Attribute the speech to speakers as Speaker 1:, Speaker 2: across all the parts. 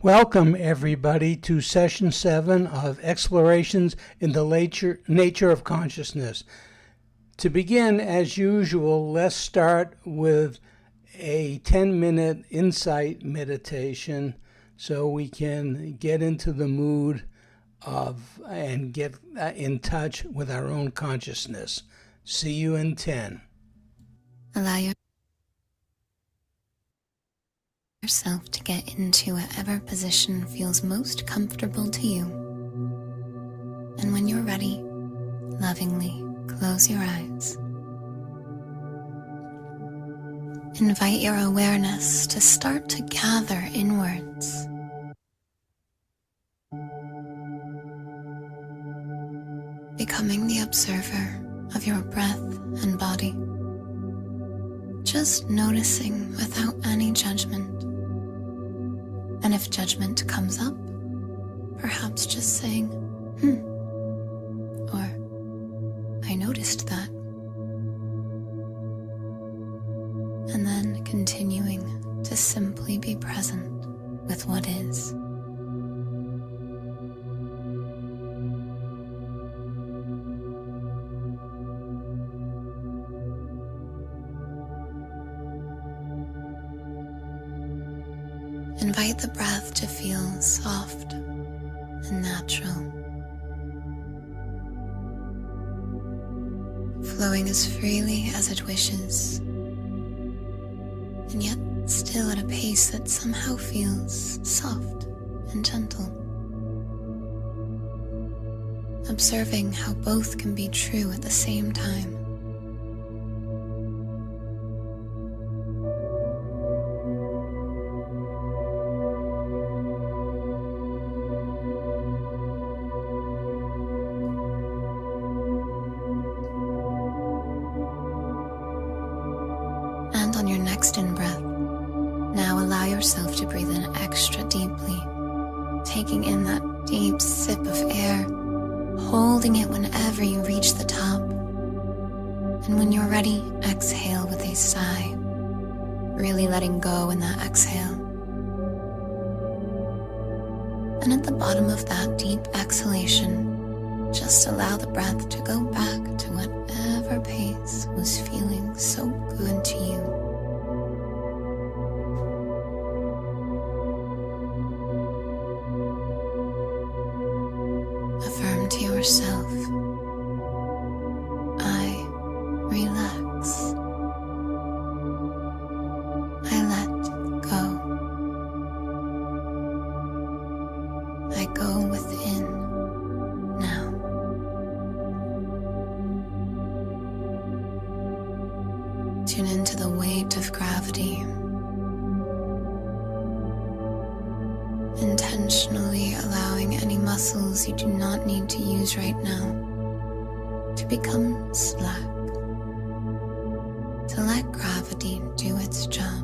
Speaker 1: Welcome, everybody, to Session 7 of Explorations in the Nature of Consciousness. To begin, as usual, let's start with a 10-minute insight meditation so we can get into the mood of and get in touch with our own consciousness. See you in 10.
Speaker 2: Allow yourself to get into whatever position feels most comfortable to you. And when you're ready, lovingly close your eyes. Invite your awareness to start to gather inwards. Becoming the observer of your breath and body. Just noticing without any judgment. And if judgment comes up, perhaps just saying, or I noticed that. And then continuing to simply be present with what is. Invite the breath to feel soft and natural, flowing as freely as it wishes, and yet still at a pace that somehow feels soft and gentle. Observing how both can be true at the same time. And on your next in-breath, now allow yourself to breathe in extra deeply, taking in that deep sip of air, holding it whenever you reach the top. And when you're ready, exhale with a sigh, really letting go in that exhale. And at the bottom of that deep exhalation, just allow the breath to go back to whatever pace was feeling so good to you. Affirm to yourself, I relax. I let go. I go within now. Tune into the weight of gravity. Intentionally allowing any muscles you do not need to use right now to become slack. To let gravity do its job.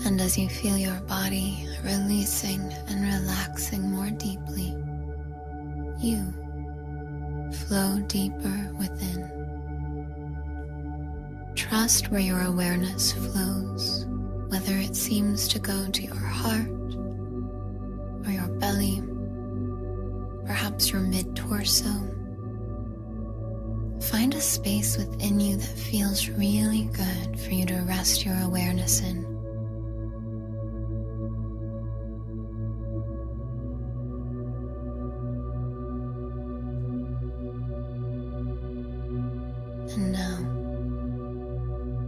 Speaker 2: And as you feel your body releasing and relaxing more deeply, you flow deeper within. Trust where your awareness flows, whether it seems to go to your heart or your belly, perhaps your mid-torso. Find a space within you that feels really good for you to rest your awareness in. And now,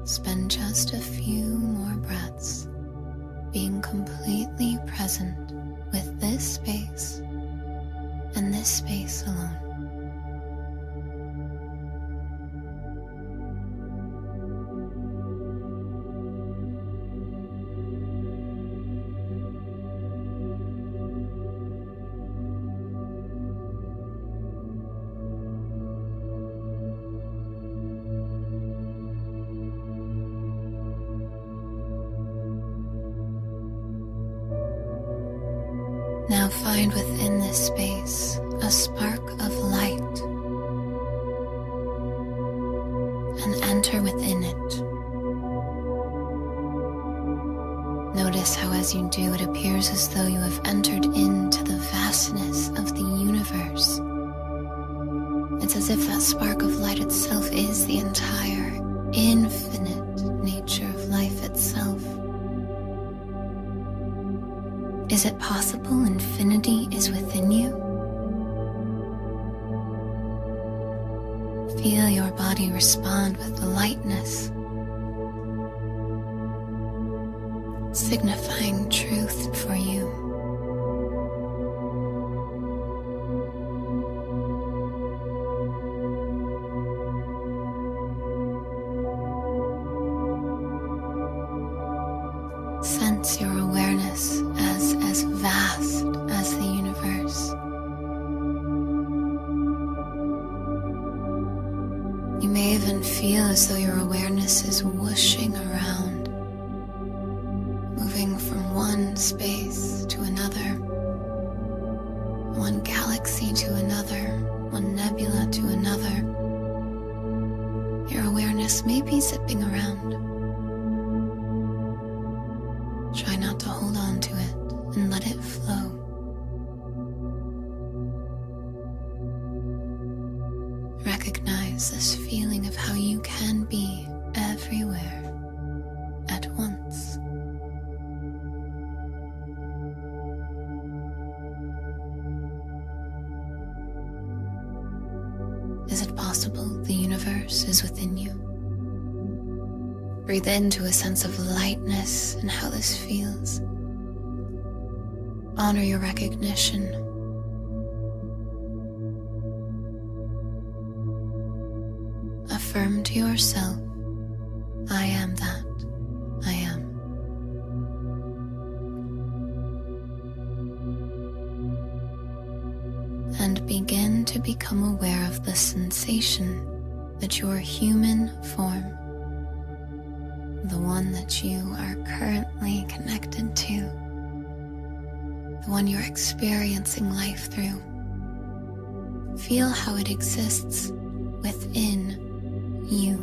Speaker 2: spend just a few more breaths being completely present with this space and this space alone. Now find within this space a spark of light and enter with Notice how as you do, it appears as though you have entered into the vastness of the universe. It's as if that spark of light itself is the entire infinite nature of life itself. Is it possible infinity is within you? Feel your body respond with the lightness, signifying truth for you. Sense your awareness as vast as the universe. You may even feel as though your awareness is whooshing around, moving from one space to another, one galaxy to another, one nebula to another. Your awareness may be zipping around. Try not to hold on to it and let it flow. Recognize this feeling of how you can be everywhere at once. Is it possible the universe is within you? Breathe into a sense of lightness and how this feels. Honor your recognition. Affirm to yourself, I am that I am. And begin to become aware of the sensation that your human form, the one that you are currently connected to, the one you're experiencing life through. Feel how it exists within you.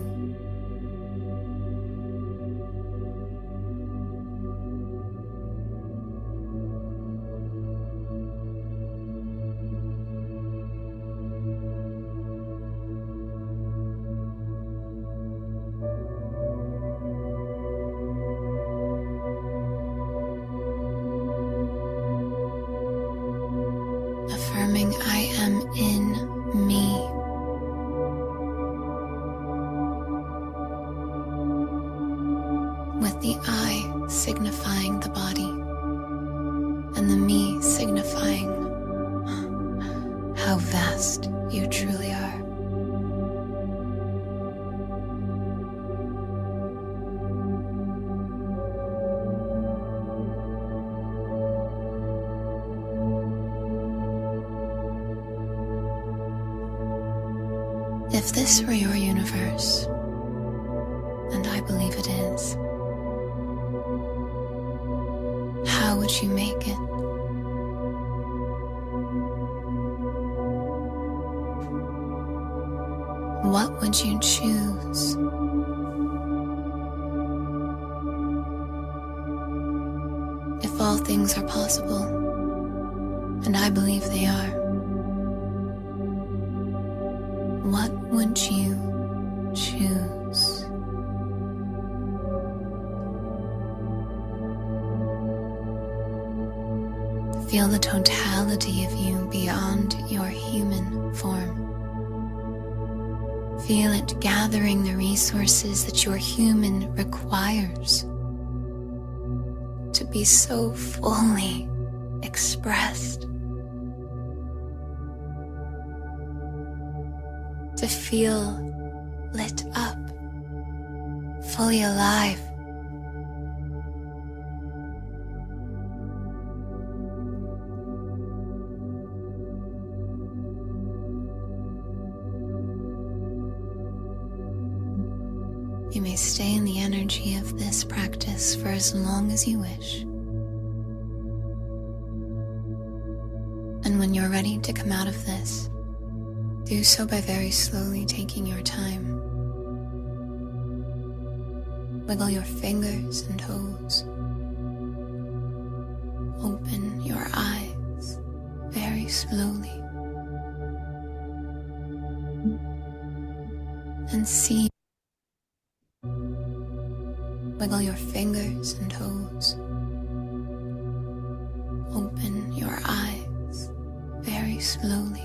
Speaker 2: Affirming I am in me. With the I signifying the body and the me signifying how vast you truly are. If this were your universe, and I believe it is, how would you make it? What would you choose? If all things are possible, and I believe they are, what would you choose? Feel the totality of you beyond your human form. Feel it gathering the resources that your human requires to be so fully expressed. To feel lit up, fully alive. You may stay in the energy of this practice for as long as you wish. And when you're ready to come out of this, do so by very slowly taking your time. Wiggle your fingers and toes. Open your eyes very slowly and see. Wiggle your fingers and toes. Open your eyes very slowly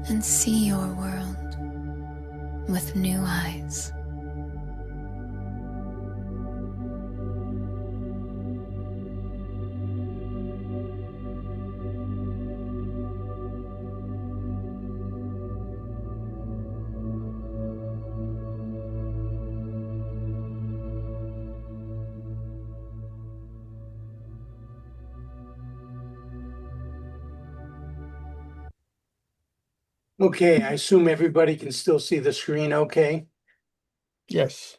Speaker 2: and see your world with new eyes.
Speaker 1: Okay, I assume everybody can still see the screen okay?
Speaker 3: Yes.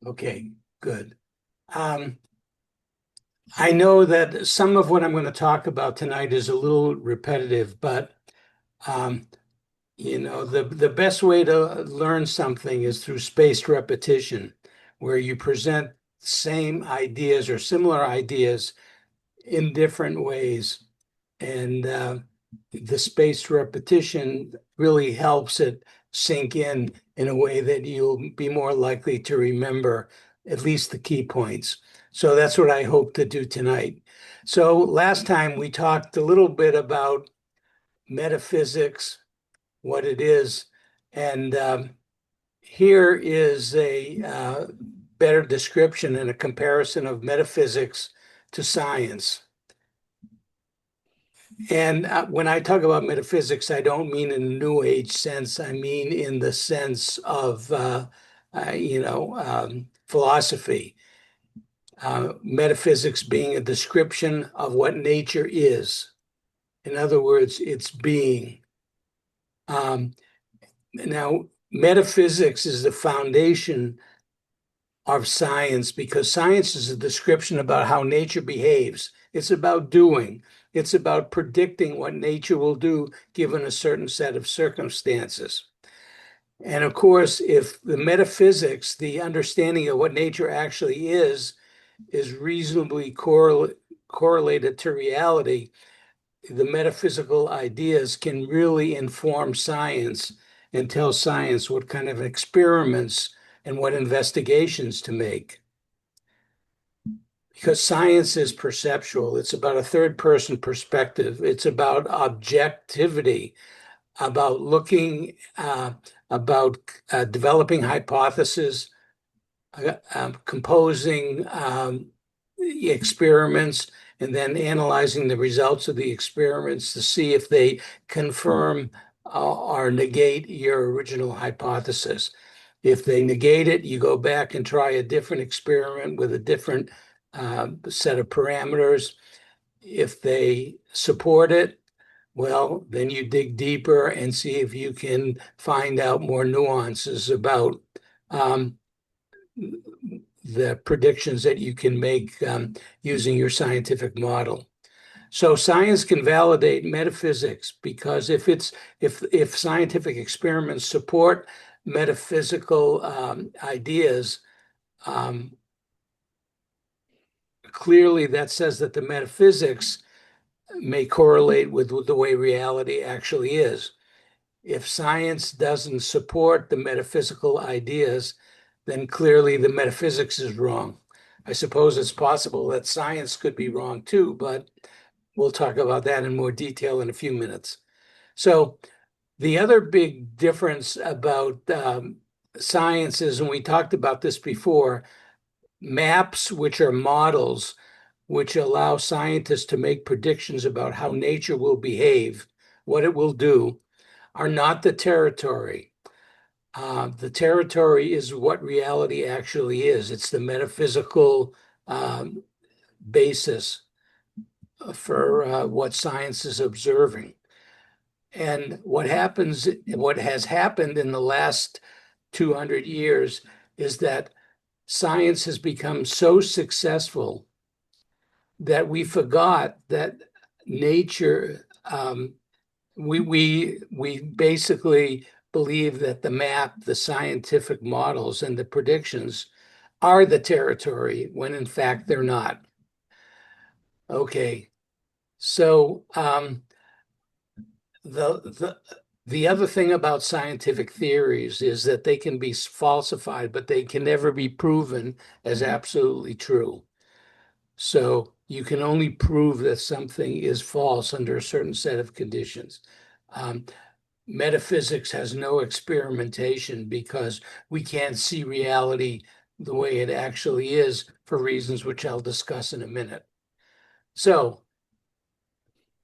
Speaker 1: Okay, good. I know that some of what I'm going to talk about tonight is a little repetitive, but the best way to learn something is through spaced repetition, where you present same ideas or similar ideas in different ways. And the spaced repetition really helps it sink in a way that you'll be more likely to remember at least the key points. So that's what I hope to do tonight. So last time we talked a little bit about metaphysics, what it is, and here is a better description and a comparison of metaphysics to science. And when I talk about metaphysics, I don't mean in a New Age sense. I mean in the sense of, philosophy. Metaphysics being a description of what nature is. In other words, its being. Now, metaphysics is the foundation of science because science is a description about how nature behaves. It's about doing. It's about predicting what nature will do given a certain set of circumstances. And of course, if the metaphysics, the understanding of what nature actually is reasonably correlated to reality, the metaphysical ideas can really inform science and tell science what kind of experiments and what investigations to make. Because science is perceptual. It's about a third-person perspective. It's about objectivity, about looking, about developing hypotheses, composing experiments, and then analyzing the results of the experiments to see if they confirm or negate your original hypothesis. If they negate it, you go back and try a different experiment with a different set of parameters. If they support it, well, then you dig deeper and see if you can find out more nuances about the predictions that you can make using your scientific model. So science can validate metaphysics because if scientific experiments support metaphysical ideas, clearly that says that the metaphysics may correlate with the way reality actually is. If science doesn't support the metaphysical ideas, then clearly the metaphysics is wrong. I suppose it's possible that science could be wrong too, but we'll talk about that in more detail in a few minutes. So the other big difference about science is, and we talked about this before, maps, which are models, which allow scientists to make predictions about how nature will behave, what it will do, are not the territory. The territory is what reality actually is. It's the metaphysical basis for what science is observing. And what has happened in the last 200 years is that science has become so successful that we forgot that nature, we basically believe that the map, the scientific models, and the predictions are the territory when in fact they're not. Okay, so the other thing about scientific theories is that they can be falsified, but they can never be proven as absolutely true. So you can only prove that something is false under a certain set of conditions. Um, Metaphysics has no experimentation because we can't see reality the way it actually is for reasons which I'll discuss in a minute. So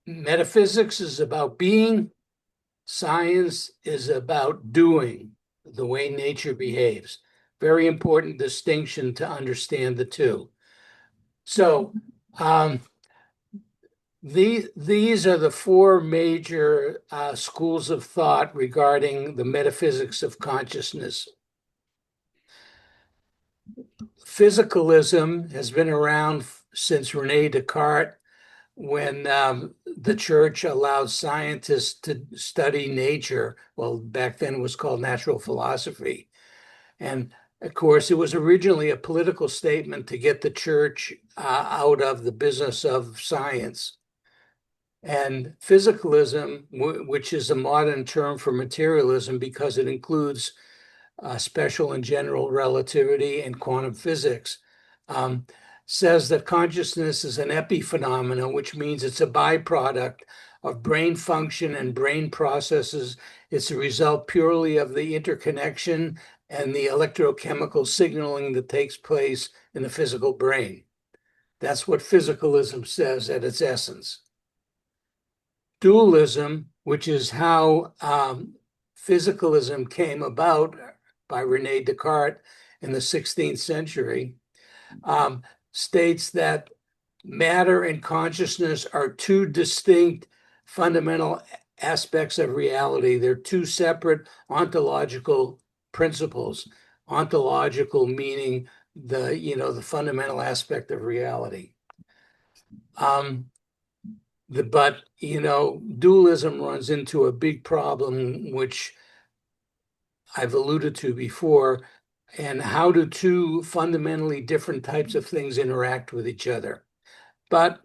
Speaker 1: metaphysics is about being, science is about doing, the way nature behaves. Very important distinction to understand the two. So these are the four major schools of thought regarding the metaphysics of consciousness. Physicalism has been around since Rene Descartes, when the church allowed scientists to study nature. Well, back then it was called natural philosophy. And of course, it was originally a political statement to get the church out of the business of science. And physicalism, which is a modern term for materialism because it includes special and general relativity and quantum physics, says that consciousness is an epiphenomena, which means it's a byproduct of brain function and brain processes. It's a result purely of the interconnection and the electrochemical signaling that takes place in the physical brain. That's what physicalism says at its essence. Dualism, which is how physicalism came about by Rene Descartes in the 16th century, states that matter and consciousness are two distinct fundamental aspects of reality. They're two separate ontological principles. Ontological meaning the fundamental aspect of reality. But dualism runs into a big problem, which I've alluded to before, and how do two fundamentally different types of things interact with each other? But,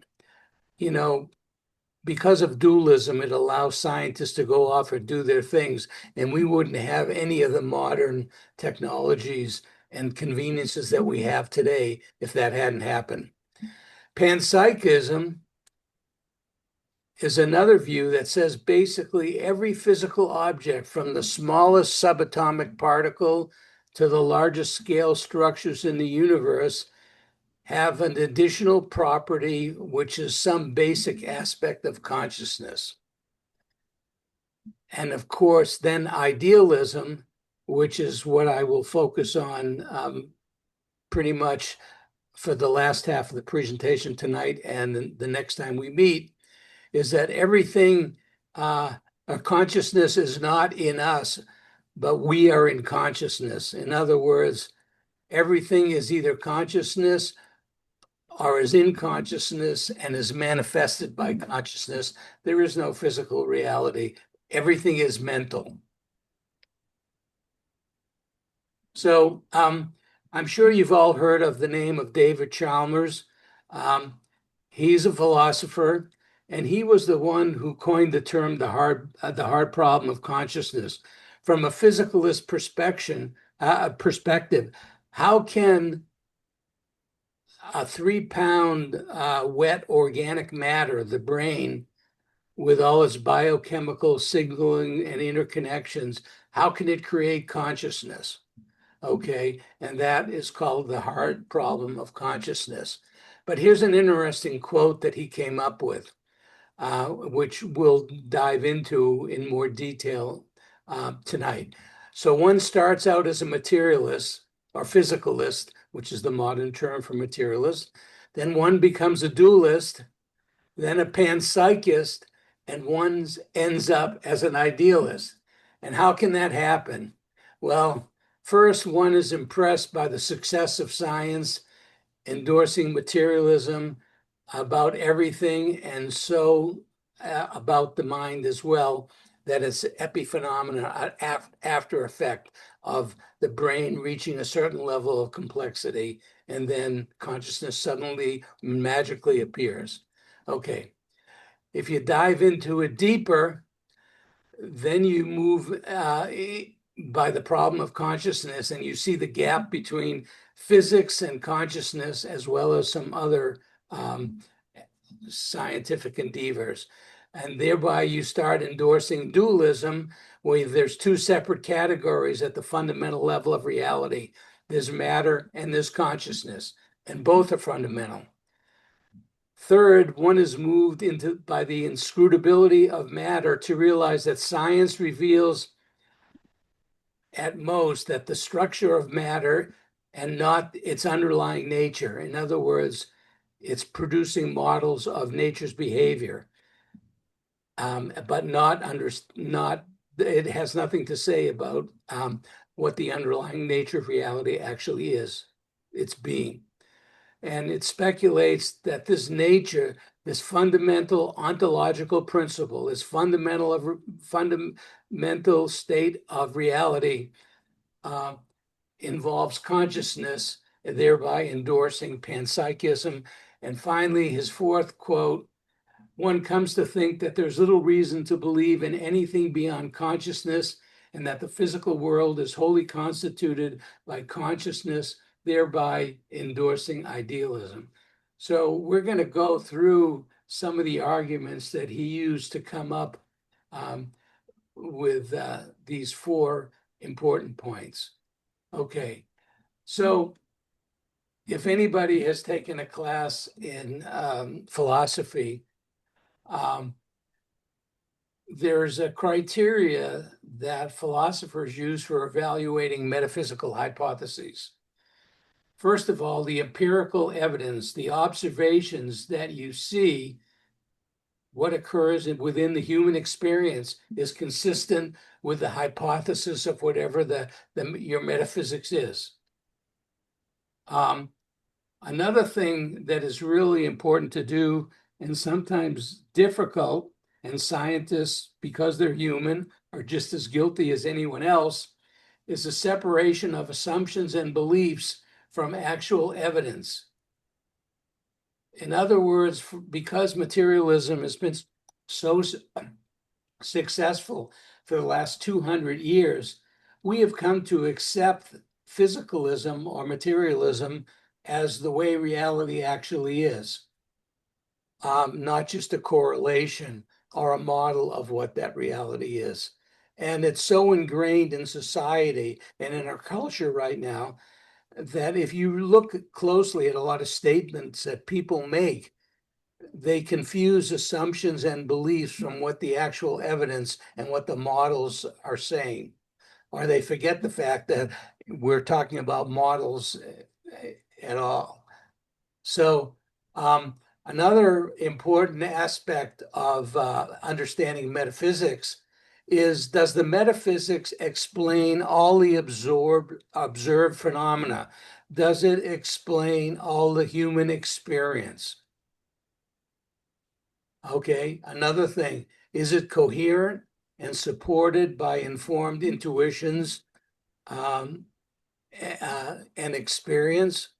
Speaker 1: because of dualism, it allows scientists to go off and do their things, and we wouldn't have any of the modern technologies and conveniences that we have today if that hadn't happened. Panpsychism is another view that says basically every physical object, from the smallest subatomic particle to the largest scale structures in the universe, have an additional property, which is some basic aspect of consciousness. And of course, then idealism, which is what I will focus on pretty much for the last half of the presentation tonight and the next time we meet, is that everything, our consciousness is not in us, but we are in consciousness. In other words, everything is either consciousness or is in consciousness and is manifested by consciousness. There is no physical reality. Everything is mental. So I'm sure you've all heard of the name of David Chalmers. He's a philosopher, and he was the one who coined the term the hard problem of consciousness. From a physicalist perspective, how can a 3-pound wet organic matter, the brain, with all its biochemical signaling and interconnections, how can it create consciousness? Okay, and that is called the hard problem of consciousness. But here's an interesting quote that he came up with, which we'll dive into in more detail tonight. So one starts out as a materialist or physicalist, which is the modern term for materialist. Then one becomes a dualist, then a panpsychist, and one ends up as an idealist. And how can that happen? Well, first, one is impressed by the success of science, endorsing materialism about everything, and so about the mind as well, that it's epiphenomena, after effect of the brain reaching a certain level of complexity, and then consciousness suddenly magically appears. Okay, if you dive into it deeper, then you move by the problem of consciousness, and you see the gap between physics and consciousness, as well as some other scientific endeavors. And thereby you start endorsing dualism, where there's two separate categories at the fundamental level of reality. There's matter and there's consciousness, and both are fundamental. Third, one is moved into by the inscrutability of matter to realize that science reveals at most that the structure of matter and not its underlying nature. In other words, it's producing models of nature's behavior, but it has nothing to say about what the underlying nature of reality actually is, its being. And it speculates that this nature, this fundamental ontological principle, this fundamental state of reality, involves consciousness, thereby endorsing panpsychism. And finally, his fourth quote: one comes to think that there's little reason to believe in anything beyond consciousness, and that the physical world is wholly constituted by consciousness, thereby endorsing idealism. So we're going to go through some of the arguments that he used to come up with these four important points. Okay, so if anybody has taken a class in philosophy, there's a criteria that philosophers use for evaluating metaphysical hypotheses. First of all, the empirical evidence, the observations that you see, what occurs within the human experience, is consistent with the hypothesis of whatever your metaphysics is. Another thing that is really important to do, and sometimes difficult, and scientists, because they're human, are just as guilty as anyone else, is the separation of assumptions and beliefs from actual evidence. In other words, because materialism has been so successful for the last 200 years, we have come to accept physicalism or materialism as the way reality actually is, not just a correlation or a model of what that reality is. And it's so ingrained in society and in our culture right now that if you look closely at a lot of statements that people make, they confuse assumptions and beliefs from what the actual evidence and what the models are saying. Or they forget the fact that we're talking about models at all. So another important aspect of understanding metaphysics is, does the metaphysics explain all the observed phenomena? Does it explain all the human experience? Okay, another thing, is it coherent and supported by informed intuitions and experience?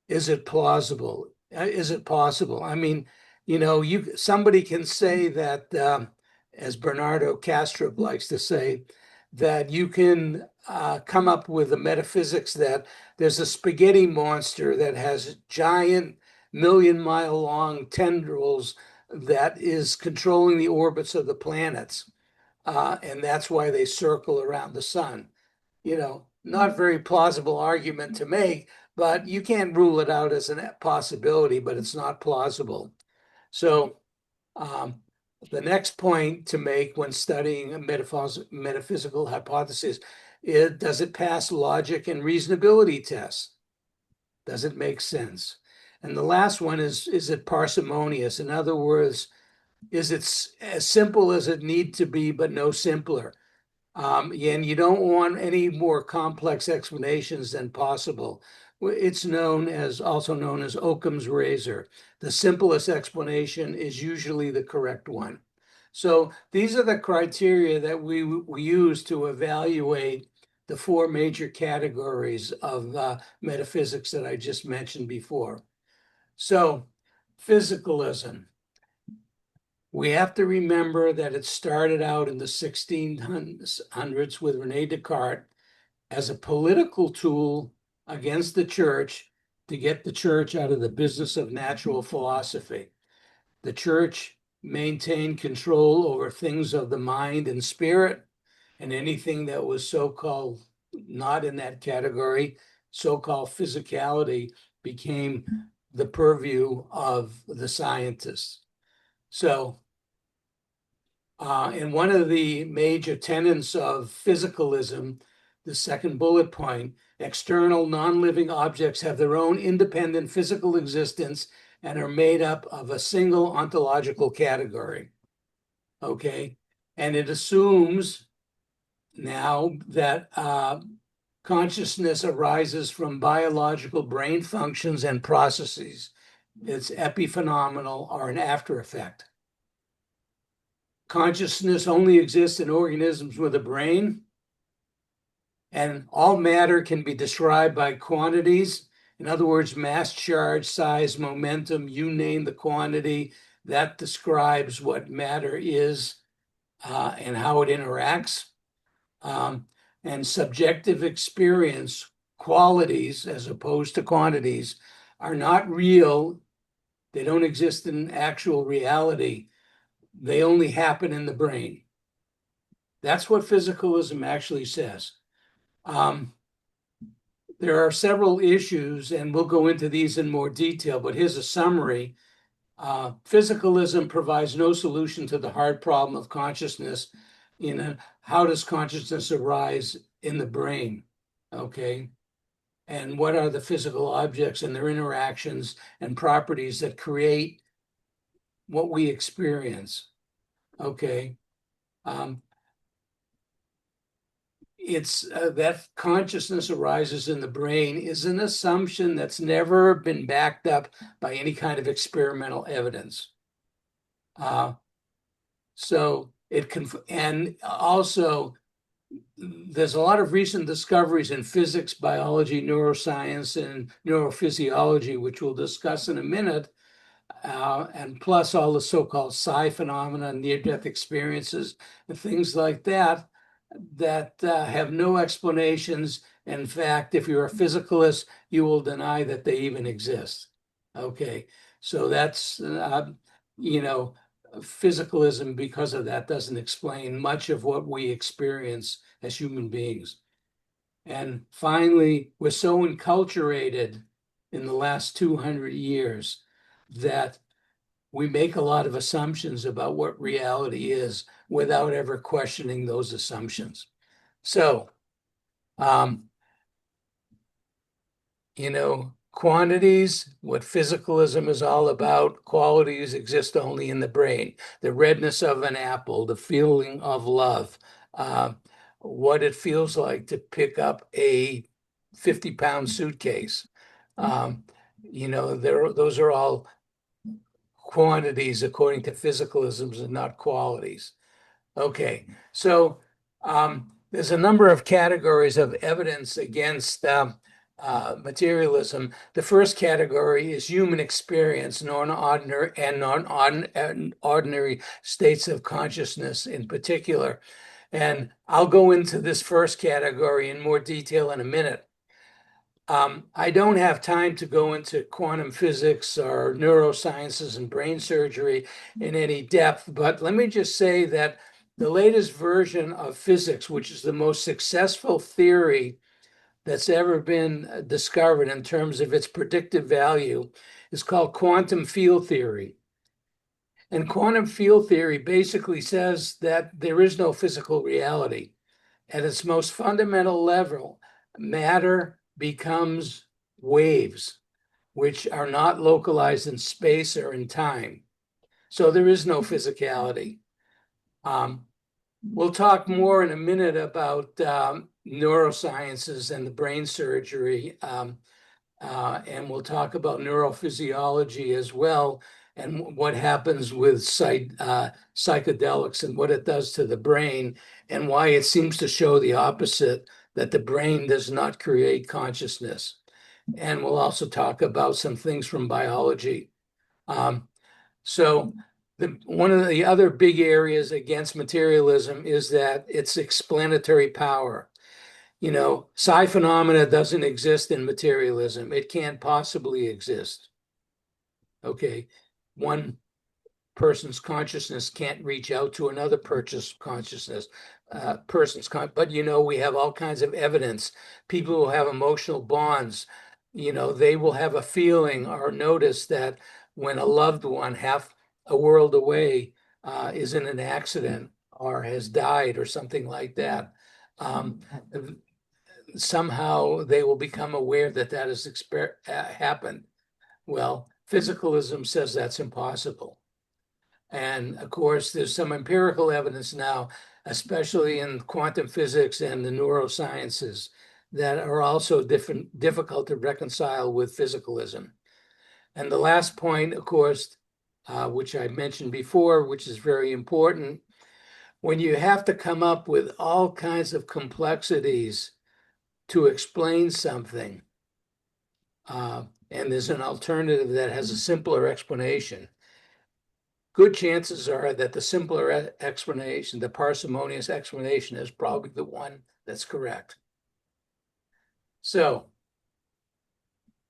Speaker 1: Is it plausible? Is it possible? I mean, somebody can say that, as Bernardo Kastrup likes to say, that you can come up with a metaphysics that there's a spaghetti monster that has giant million-mile-long tendrils that is controlling the orbits of the planets. And that's why they circle around the sun. Not a very plausible argument to make, but you can't rule it out as a possibility, but it's not plausible. So the next point to make when studying a metaphysical hypothesis is, does it pass logic and reasonability tests? Does it make sense? And the last one is it parsimonious? In other words, is it as simple as it needs to be, but no simpler? And you don't want any more complex explanations than possible. It's also known as Occam's razor. The simplest explanation is usually the correct one. So these are the criteria that we use to evaluate the four major categories of metaphysics that I just mentioned before. So physicalism. We have to remember that it started out in the 1600s with Rene Descartes as a political tool against the church to get the church out of the business of natural philosophy. The church maintained control over things of the mind and spirit, and anything that was so-called not in that category, so-called physicality, became the purview of the scientists. So, and one of the major tenets of physicalism, the second bullet point, external non-living objects have their own independent physical existence and are made up of a single ontological category. Okay, and it assumes now that consciousness arises from biological brain functions and processes. It's epiphenomenal or an after effect. Consciousness only exists in organisms with a brain, and all matter can be described by quantities. In other words, mass, charge, size, momentum, you name the quantity, that describes what matter is and how it interacts. And subjective experience, qualities as opposed to quantities, are not real. They don't exist in actual reality. They only happen in the brain. That's what physicalism actually says. There are several issues, and we'll go into these in more detail, but here's a summary. Physicalism provides no solution to the hard problem of consciousness. How does consciousness arise in the brain? Okay. And what are the physical objects and their interactions and properties that create what we experience? Okay. It's that consciousness arises in the brain is an assumption that's never been backed up by any kind of experimental evidence. So it can, and also there's a lot of recent discoveries in physics, biology, neuroscience, and neurophysiology, which we'll discuss in a minute, and plus all the so-called psi phenomena, near-death experiences, and things like that, that have no explanations. In fact, if you're a physicalist, you will deny that they even exist. Okay, so that's, physicalism, because of that, doesn't explain much of what we experience as human beings. And finally, we're so enculturated in the last 200 years that we make a lot of assumptions about what reality is without ever questioning those assumptions. So, quantities, what physicalism is all about, qualities exist only in the brain. The redness of an apple, the feeling of love, what it feels like to pick up a 50-pound suitcase. Those are all quantities according to physicalism and not qualities. Okay, so there's a number of categories of evidence against materialism. The first category is human experience, non-ordinary and non-ordinary states of consciousness in particular. And I'll go into this first category in more detail in a minute. I don't have time to go into quantum physics or neurosciences and brain surgery in any depth, but let me just say that the latest version of physics, which is the most successful theory that's ever been discovered in terms of its predictive value, is called quantum field theory. And quantum field theory basically says that there is no physical reality. At its most fundamental level, matter becomes waves, which are not localized in space or in time. So there is no physicality. We'll talk more in a minute about neurosciences and the brain surgery, and we'll talk about neurophysiology as well. and what happens with psychedelics and what it does to the brain, and why it seems to show the opposite, that the brain does not create consciousness. And we'll also talk about some things from biology. So one of the other big areas against materialism is that it's explanatory power. Psi phenomena doesn't exist in materialism. It can't possibly exist. Okay. One person's consciousness can't reach out to another person's consciousness, but we have all kinds of evidence. People who have emotional bonds, they will have a feeling or notice that when a loved one half a world away is in an accident or has died or something like that, somehow they will become aware that that has happened. Well, physicalism says that's impossible. And of course, there's some empirical evidence now, especially in quantum physics and the neurosciences, that are also difficult to reconcile with physicalism. And the last point, of course, which I mentioned before, which is very important, when you have to come up with all kinds of complexities to explain something, and there's an alternative that has a simpler explanation, good chances are that the simpler explanation, the parsimonious explanation, is probably the one that's correct. So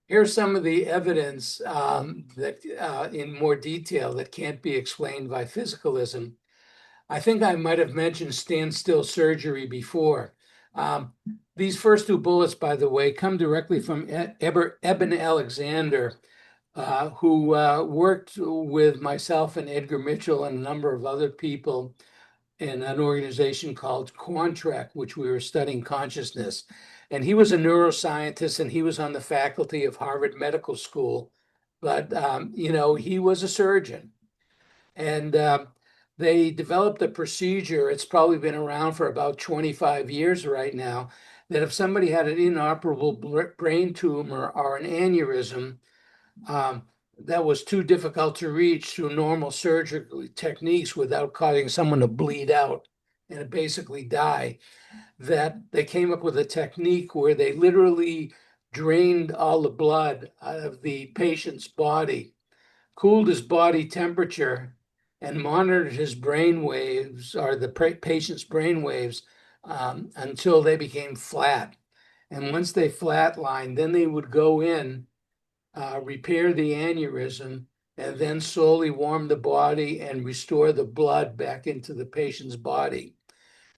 Speaker 1: here's some of the evidence that in more detail that can't be explained by physicalism. I think I might have mentioned standstill surgery before. These first two bullets, by the way, come directly from Eben Alexander, who worked with myself and Edgar Mitchell and a number of other people in an organization called Quantrec, which we were studying consciousness. And he was a neuroscientist and he was on the faculty of Harvard Medical School, but he was a surgeon. And they developed a procedure, it's probably been around for about 25 years right now, that if somebody had an inoperable brain tumor or an aneurysm, that was too difficult to reach through normal surgical techniques without causing someone to bleed out and basically die, that they came up with a technique where they literally drained all the blood out of the patient's body, cooled his body temperature, and monitored his brain waves or the patient's brain waves until they became flat. And once they flatlined, then they would go in, repair the aneurysm, and then slowly warm the body and restore the blood back into the patient's body.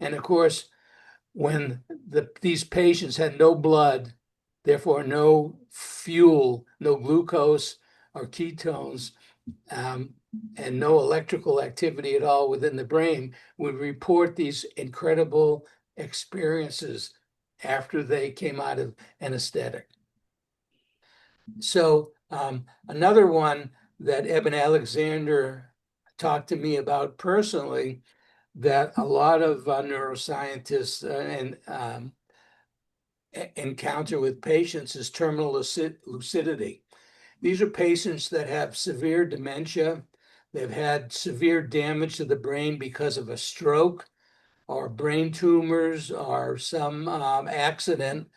Speaker 1: And of course, when these patients had no blood, therefore no fuel, no glucose or ketones, and no electrical activity at all within the brain, would report these incredible experiences after they came out of anesthetic. So another one that Eben Alexander talked to me about personally, that a lot of neuroscientists encounter with patients, is terminal lucidity. These are patients that have severe dementia. They've had severe damage to the brain because of a stroke or brain tumors or some accident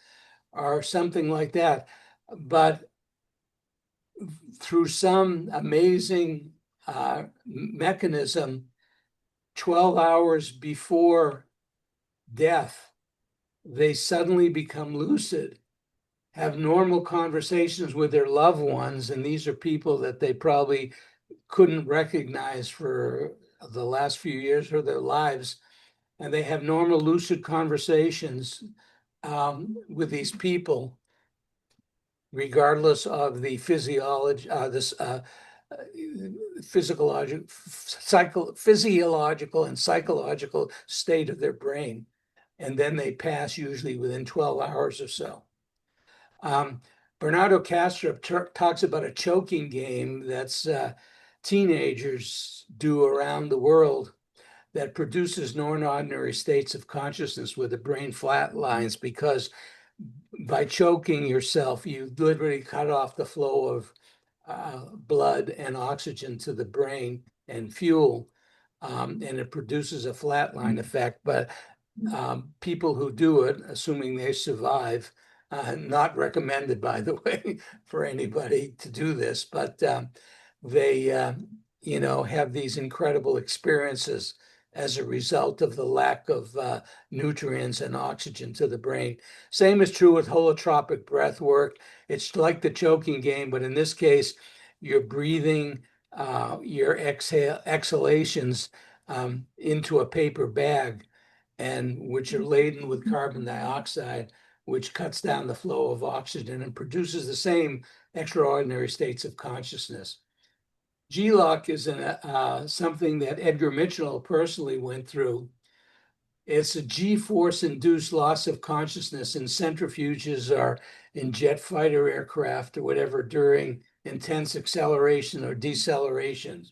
Speaker 1: or something like that. But through some amazing mechanism, 12 hours before death, they suddenly become lucid, have normal conversations with their loved ones. And these are people that they probably couldn't recognize for the last few years of their lives. And they have normal lucid conversations with these people, regardless of the physiological and psychological state of their brain. And then they pass usually within 12 hours or so. Bernardo Kastrup talks about a choking game that's teenagers do around the world that produces non-ordinary states of consciousness where the brain flatlines, because by choking yourself, you literally cut off the flow blood and oxygen to the brain and fuel, and it produces a flatline effect. But people who do it, assuming they survive, not recommended, by the way, for anybody to do this, but they, have these incredible experiences as a result of the lack of nutrients and oxygen to the brain. Same is true with holotropic breath work. It's like the choking game, but in this case, you're breathing your exhalations into a paper bag, and which are laden with carbon dioxide, which cuts down the flow of oxygen and produces the same extraordinary states of consciousness. G-lock is something that Edgar Mitchell personally went through. It's a G-force induced loss of consciousness in centrifuges or in jet fighter aircraft or whatever during intense acceleration or deceleration,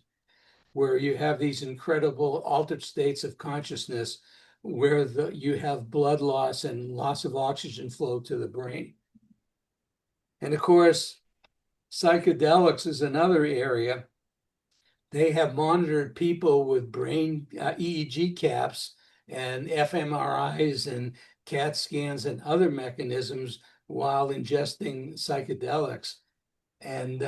Speaker 1: where you have these incredible altered states of consciousness where you have blood loss and loss of oxygen flow to the brain. And of course, psychedelics is another area. They have monitored people with brain EEG caps and fMRIs and CAT scans and other mechanisms while ingesting psychedelics. And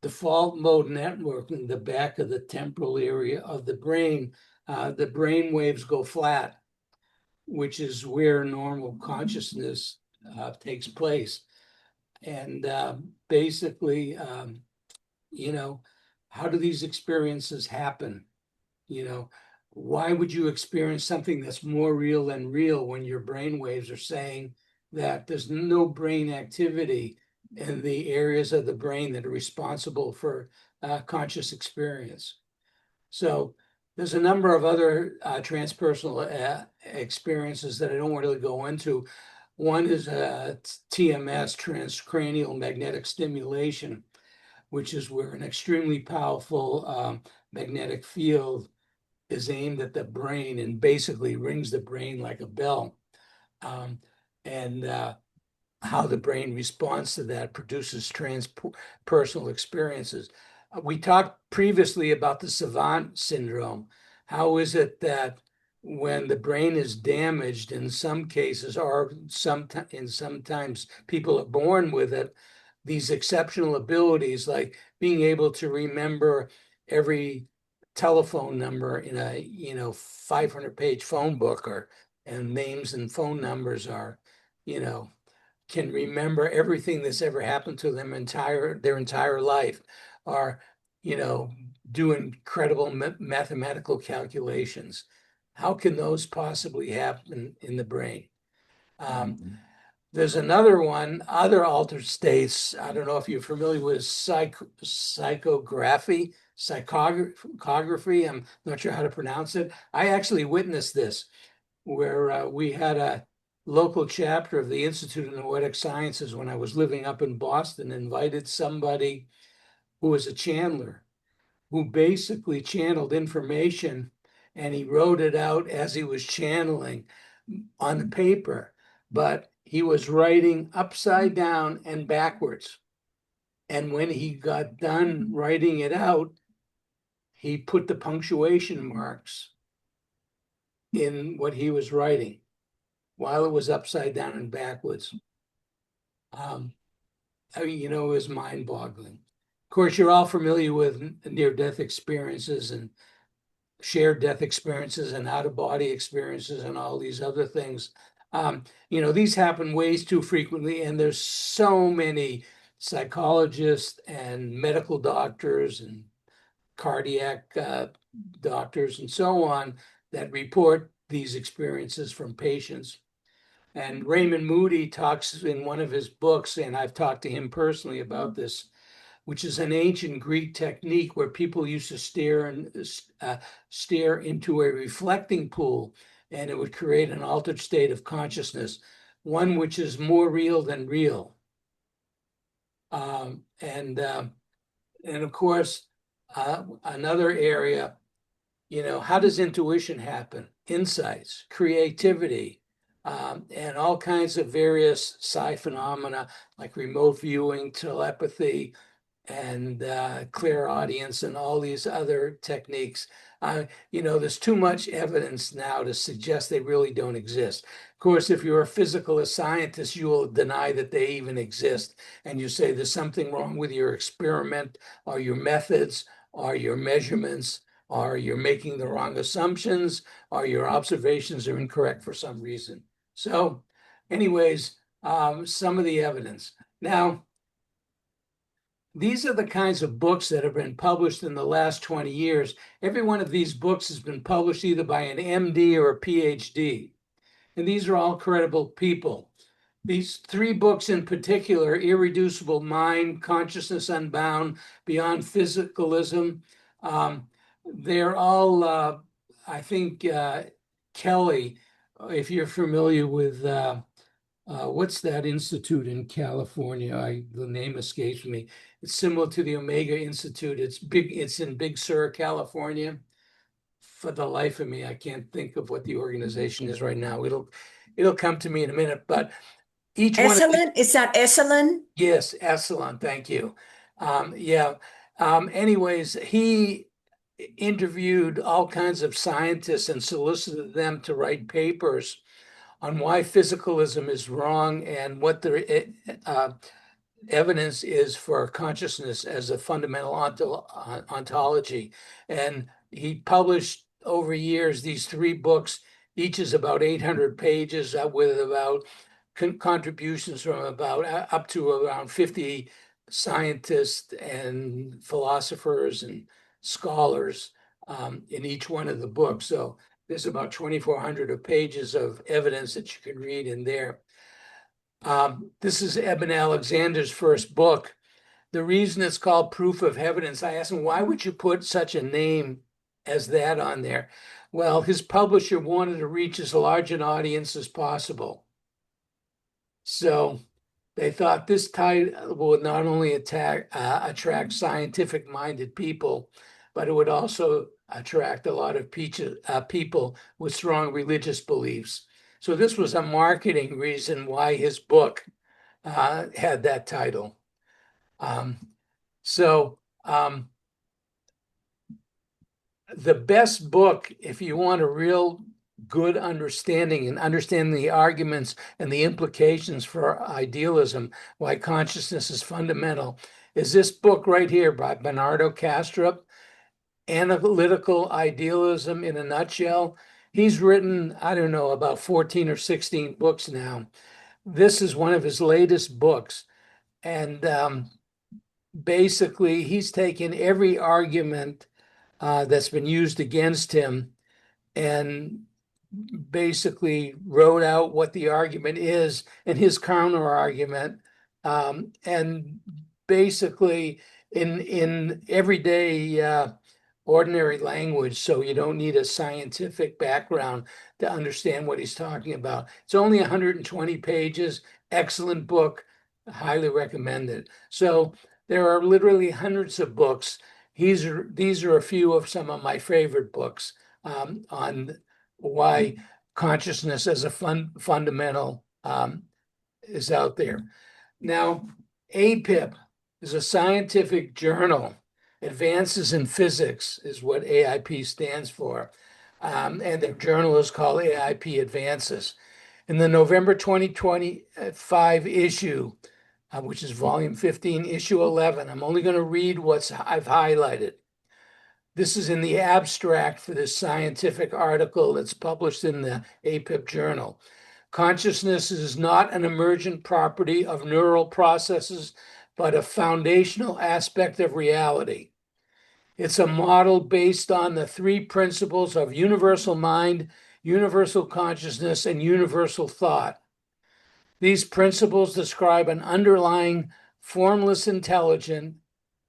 Speaker 1: default mode network in the back of the temporal area of the brain, the brain waves go flat, which is where normal consciousness takes place. And basically, how do these experiences happen? Why would you experience something that's more real than real when your brain waves are saying that there's no brain activity in the areas of the brain that are responsible for conscious experience? So there's a number of other transpersonal experiences that I don't really go into. One is TMS, transcranial magnetic stimulation, which is where an extremely powerful magnetic field is aimed at the brain and basically rings the brain like a bell. And how the brain responds to that produces transpersonal experiences. We talked previously about the savant syndrome. How is it that when the brain is damaged in some cases, or sometimes people are born with it, these exceptional abilities like being able to remember every telephone number in a 500-page phone book, and names and phone numbers are, can remember everything that's ever happened to them their entire life, or do incredible mathematical calculations. How can those possibly happen in the brain? There's another one, other altered states. I don't know if you're familiar with psychography. I'm not sure how to pronounce it. I actually witnessed this, where we had a local chapter of the Institute of Noetic Sciences when I was living up in Boston, invited somebody who was a channeler, who basically channeled information, and he wrote it out as he was channeling on the paper, but he was writing upside down and backwards. And when he got done writing it out, he put the punctuation marks in what he was writing while it was upside down and backwards. It was mind-boggling. Of course, you're all familiar with near-death experiences and shared death experiences and out-of-body experiences and all these other things. These happen ways too frequently, and there's so many psychologists and medical doctors and cardiac doctors and so on that report these experiences from patients. And Raymond Moody talks in one of his books, and I've talked to him personally about this, which is an ancient Greek technique where people used to stare into a reflecting pool, and it would create an altered state of consciousness, one which is more real than real. And of course, another area, how does intuition happen? Insights, creativity, and all kinds of various psi phenomena like remote viewing, telepathy, and clairaudience and all these other techniques. There's too much evidence now to suggest they really don't exist. Of course, if you're a physicalist scientist, you will deny that they even exist. And you say there's something wrong with your experiment or your methods or your measurements, or you're making the wrong assumptions, or your observations are incorrect for some reason. So anyways, some of the evidence. Now, these are the kinds of books that have been published in the last 20 years. Every one of these books has been published either by an MD or a PhD. And these are all credible people. These three books in particular, Irreducible Mind, Consciousness Unbound, Beyond Physicalism, they're all, I think, Kelly, if you're familiar with what's that institute in California? The name escapes me. It's similar to the Omega Institute. It's in Big Sur, California. For the life of me, I can't think of what the organization is right now. It'll come to me in a minute. But each one of these,
Speaker 3: Excellent. Is that excellent?
Speaker 1: yes, excellent. Thank you. Yeah. Anyways, he interviewed all kinds of scientists and solicited them to write papers on why physicalism is wrong and what the evidence is for consciousness as a fundamental ontology. And he published over years these three books. Each is about 800 pages with about contributions from about up to around 50 scientists and philosophers and scholars in each one of the books. So there's about 2,400 pages of evidence that you can read in there. This is Eben Alexander's first book. The reason it's called Proof of Evidence, I asked him, why would you put such a name as that on there? Well, his publisher wanted to reach as large an audience as possible. So they thought this title would not only attract scientific-minded people, but it would also attract a lot of people with strong religious beliefs. So this was a marketing reason why his book had that title. The best book, if you want a real good understanding and understanding the arguments and the implications for idealism, why consciousness is fundamental, is this book right here by Bernardo Kastrup, Analytical Idealism in a Nutshell. He's written, I don't know, about 14 or 16 books now. This is one of his latest books. And basically, he's taken every argument that's been used against him and basically wrote out what the argument is and his counter argument, and basically in everyday ordinary language, so you don't need a scientific background to understand what he's talking about. It's only 120 pages, excellent book, highly recommended. So there are literally hundreds of books. These are a few of some of my favorite books on why consciousness as a fundamental is out there. Now, APIP is a scientific journal. Advances in Physics is what AIP stands for. And their journal is called AIP Advances. In the November 2025 issue, which is volume 15, issue 11, I'm only going to read what I've highlighted. This is in the abstract for this scientific article that's published in the APIP journal. Consciousness is not an emergent property of neural processes, but a foundational aspect of reality. It's a model based on the three principles of universal mind, universal consciousness, and universal thought. These principles describe an underlying formless intelligent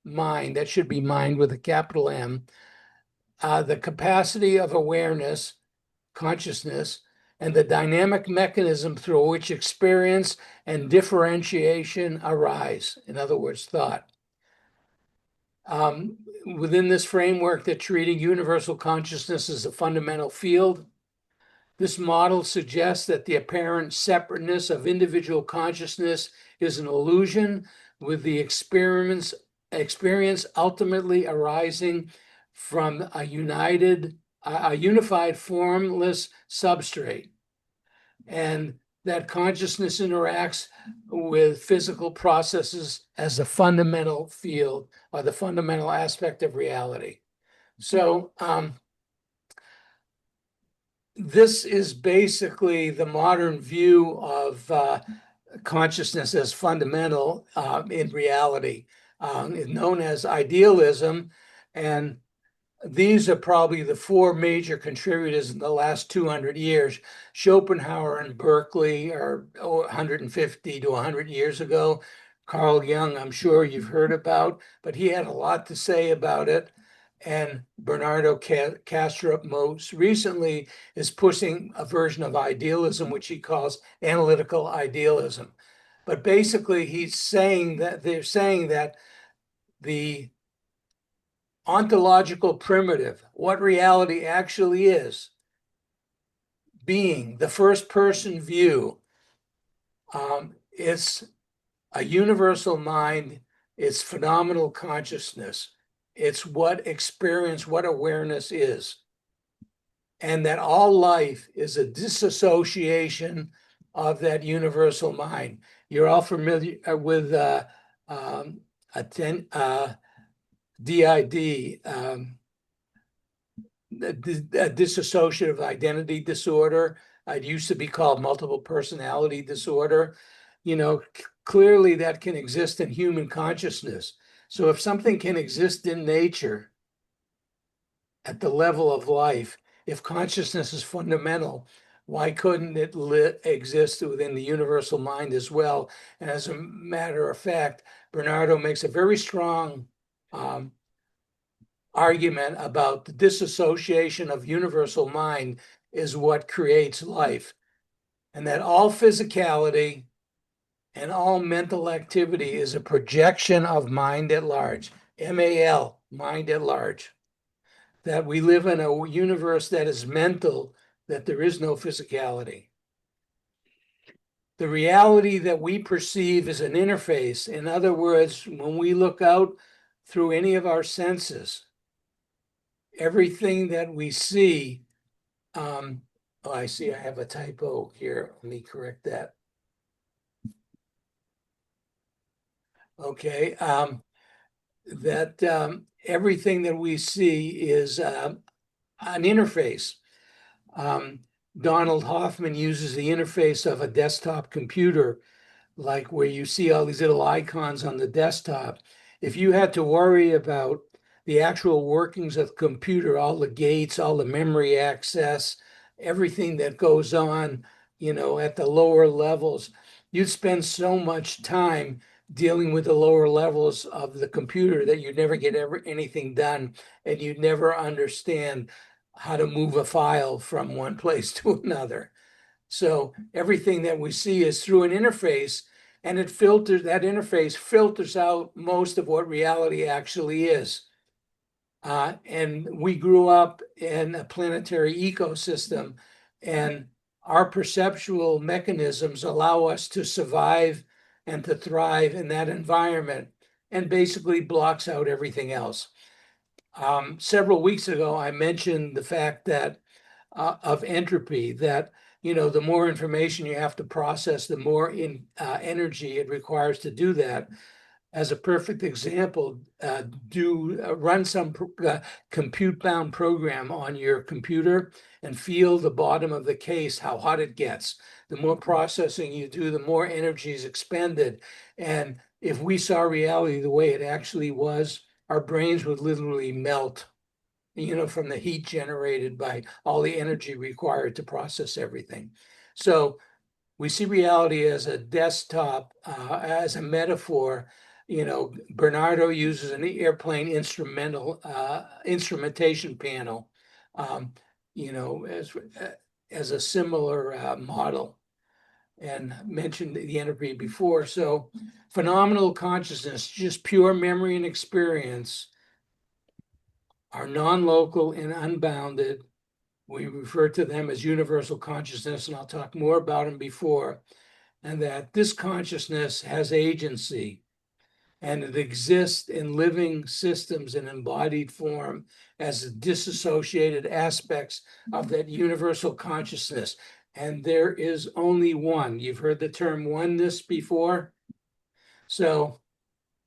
Speaker 1: mind, that should be mind with a capital M, the capacity of awareness, consciousness, and the dynamic mechanism through which experience and differentiation arise. In other words, thought. Within this framework, they're treating universal consciousness as a fundamental field. This model suggests that the apparent separateness of individual consciousness is an illusion, with the experience ultimately arising from a unified formless substrate, and that consciousness interacts with physical processes as the fundamental field or the fundamental aspect of reality. So this is basically the modern view of consciousness as fundamental in reality, known as idealism. And these are probably the four major contributors in the last 200 years. Schopenhauer and Berkeley are 150 to 100 years ago. Carl Jung, I'm sure you've heard about, but he had a lot to say about it. And Bernardo Kastrup most recently is pushing a version of idealism, which he calls analytical idealism. But basically, they're saying that the ontological primitive, what reality actually is, being the first person view, it's a universal mind, it's phenomenal consciousness, it's what experience, what awareness is, and that all life is a disassociation of that universal mind. You're all familiar with DID, dissociative identity disorder. It used to be called multiple personality disorder. Clearly that can exist in human consciousness. So if something can exist in nature at the level of life, if consciousness is fundamental, why couldn't it exist within the universal mind as well? And as a matter of fact, Bernardo makes a very strong argument about the disassociation of universal mind is what creates life, and that all physicality and all mental activity is a projection of mind at large, MAL, mind at large. That we live in a universe that is mental, that there is no physicality. The reality that we perceive is an interface. In other words, when we look out through any of our senses, everything that we see, I see I have a typo here. Let me correct that. Okay, everything that we see is an interface. Donald Hoffman uses the interface of a desktop computer, like where you see all these little icons on the desktop. If you had to worry about the actual workings of the computer, all the gates, all the memory access, everything that goes on, at the lower levels, you'd spend so much time dealing with the lower levels of the computer that you'd never get anything done, and you'd never understand how to move a file from one place to another. So everything that we see is through an interface, and that interface filters out most of what reality actually is. And we grew up in a planetary ecosystem, and our perceptual mechanisms allow us to survive and to thrive in that environment, and basically blocks out everything else. Several weeks ago, I mentioned the fact that of entropy, that the more information you have to process, the more energy it requires to do that. As a perfect example, run some compute-bound program on your computer and feel the bottom of the case, how hot it gets. The more processing you do, the more energy is expended. And if we saw reality the way it actually was, our brains would literally melt, from the heat generated by all the energy required to process everything. So we see reality as a desktop, as a metaphor. Bernardo uses an airplane instrumentation panel, as a similar model, and mentioned the entropy before. So phenomenal consciousness, just pure memory and experience, are non-local and unbounded, we refer to them as universal consciousness, and I'll talk more about them before, and that this consciousness has agency, and it exists in living systems in embodied form as disassociated aspects of that universal consciousness. And there is only one. You've heard the term oneness before. So